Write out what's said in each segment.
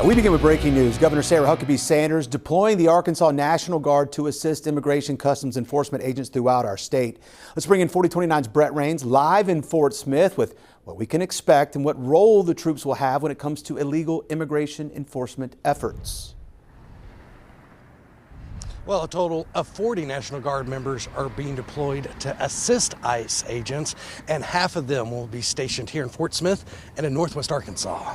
We begin with breaking news. Governor Sarah Huckabee Sanders deploying the Arkansas National Guard to assist Immigration Customs Enforcement agents throughout our state. Let's bring in 4029's Brett Rains live in Fort Smith with what we can expect and what role the troops will have when it comes to illegal immigration enforcement efforts. Well, a total of 40 National Guard members are being deployed to assist ICE agents, and half of them will be stationed here in Fort Smith and in Northwest Arkansas.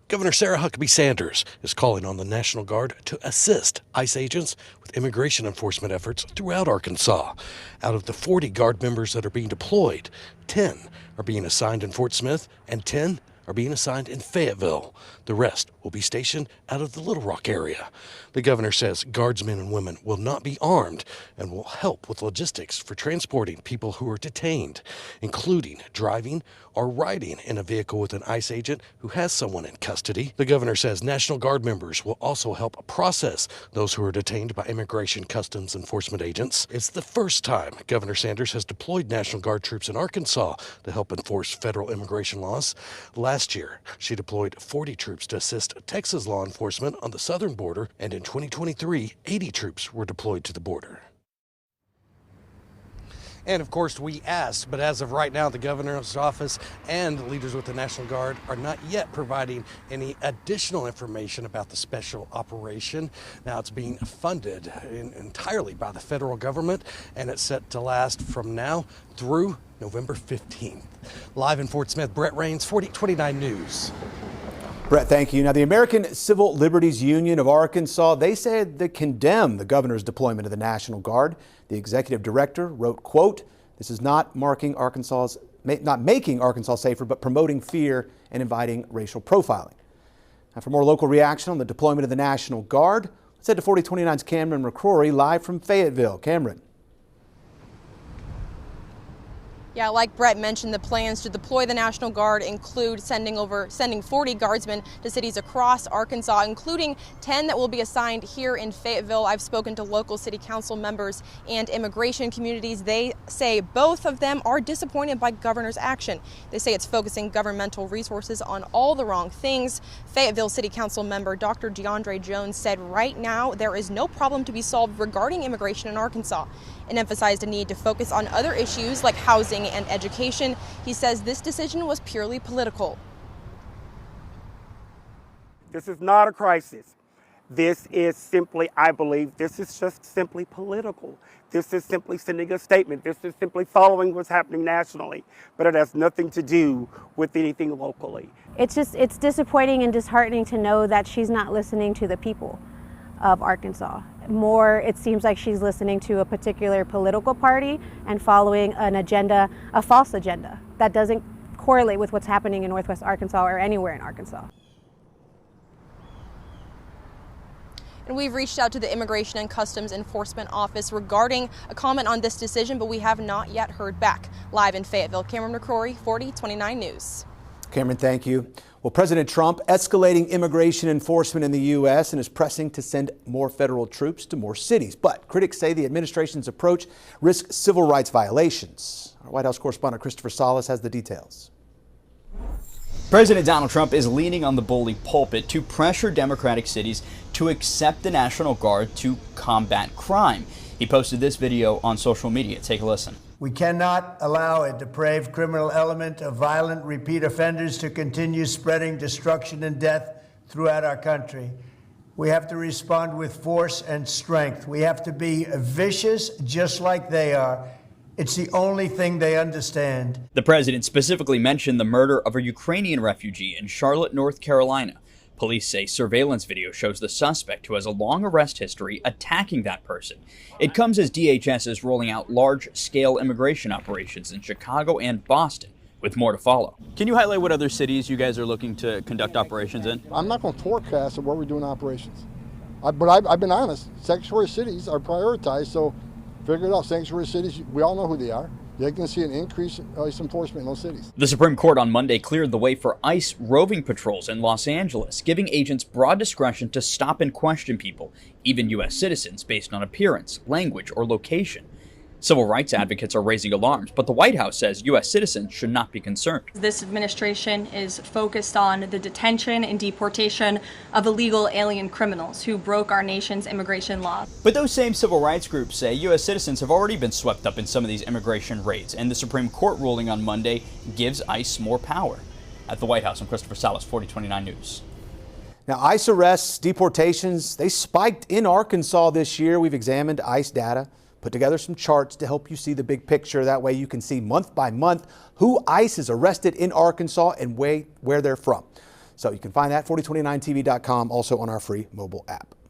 Governor Sarah Huckabee Sanders is calling on the National Guard to assist ICE agents with immigration enforcement efforts throughout Arkansas. Out of the 40 Guard members that are being deployed, 10 are being assigned in Fort Smith and 10 are being assigned in Fayetteville. The rest will be stationed out of the Little Rock area. The governor says guardsmen and women will not be armed and will help with logistics for transporting people who are detained, including driving or riding in a vehicle with an ICE agent who has someone in custody. The governor says National Guard members will also help process those who are detained by Immigration Customs Enforcement agents. It's the first time Governor Sanders has deployed National Guard troops in Arkansas to help enforce federal immigration laws. Last year, she deployed 40 troops to assist Texas law enforcement on the southern border, and in 2023, 80 troops were deployed to the border. And of course, we asked, but as of right now, the governor's office and leaders with the National Guard are not yet providing any additional information about the special operation. Now, it's being funded entirely by the federal government, and it's set to last from now through November 15th. Live in Fort Smith, Brett Rains, 4029 News. Brett, thank you. Now, the American Civil Liberties Union of Arkansas, they said they condemn the governor's deployment of the National Guard. The executive director wrote, quote, "This is not making Arkansas safer, but promoting fear and inviting racial profiling." Now, for more local reaction on the deployment of the National Guard, let's head to 4029's Cameron McCrory live from Fayetteville. Cameron. Yeah, like Brett mentioned, the plans to deploy the National Guard include sending 40 guardsmen to cities across Arkansas, including 10 that will be assigned here in Fayetteville. I've spoken to local city council members and immigration communities. They say both of them are disappointed by governor's action. They say it's focusing governmental resources on all the wrong things. Fayetteville City Council member Dr. DeAndre Jones said right now there is no problem to be solved regarding immigration in Arkansas, and emphasized a need to focus on other issues like housing and education. He says this decision was purely political. This is not a crisis. This is simply, I believe, this is just simply political. This is simply sending a statement. This is simply following what's happening nationally, but it has nothing to do with anything locally. It's disappointing and disheartening to know that she's not listening to the people of Arkansas. More, it seems like she's listening to a particular political party and following an agenda, a false agenda that doesn't correlate with what's happening in Northwest Arkansas or anywhere in Arkansas. And we've reached out to the Immigration and Customs Enforcement Office regarding a comment on this decision, but we have not yet heard back. Live in Fayetteville, Cameron McCrory, 4029 News. Cameron, thank you. Well, President Trump escalating immigration enforcement in the U.S. and is pressing to send more federal troops to more cities. But critics say the administration's approach risks civil rights violations. Our White House correspondent Christopher Salas has the details. President Donald Trump is leaning on the bully pulpit to pressure Democratic cities to accept the National Guard to combat crime. He posted this video on social media. Take a listen. We cannot allow a depraved criminal element of violent repeat offenders to continue spreading destruction and death throughout our country. We have to respond with force and strength. We have to be vicious just like they are. It's the only thing they understand. The president specifically mentioned the murder of a Ukrainian refugee in Charlotte, North Carolina. Police say surveillance video shows the suspect, who has a long arrest history, attacking that person. It comes as DHS is rolling out large-scale immigration operations in Chicago and Boston, with more to follow. Can you highlight what other cities you guys are looking to conduct operations in? I'm not going to forecast where we're doing operations. But I've been honest. Sanctuary cities are prioritized, so figure it out. Sanctuary cities, we all know who they are. You're going to see an increase in ICE enforcement in those cities. The Supreme Court on Monday cleared the way for ICE roving patrols in Los Angeles, giving agents broad discretion to stop and question people, even U.S. citizens, based on appearance, language, or location. Civil rights advocates are raising alarms, but the White House says U.S. citizens should not be concerned. This administration is focused on the detention and deportation of illegal alien criminals who broke our nation's immigration laws. But those same civil rights groups say U.S. citizens have already been swept up in some of these immigration raids, and the Supreme Court ruling on Monday gives ICE more power. At the White House, I'm Christopher Salas, 4029 News. Now, ICE arrests, deportations, they spiked in Arkansas this year. We've examined ICE data, put together some charts to help you see the big picture. That way you can see month by month who ICE has arrested in Arkansas and where they're from. So you can find that at 4029tv.com, also on our free mobile app.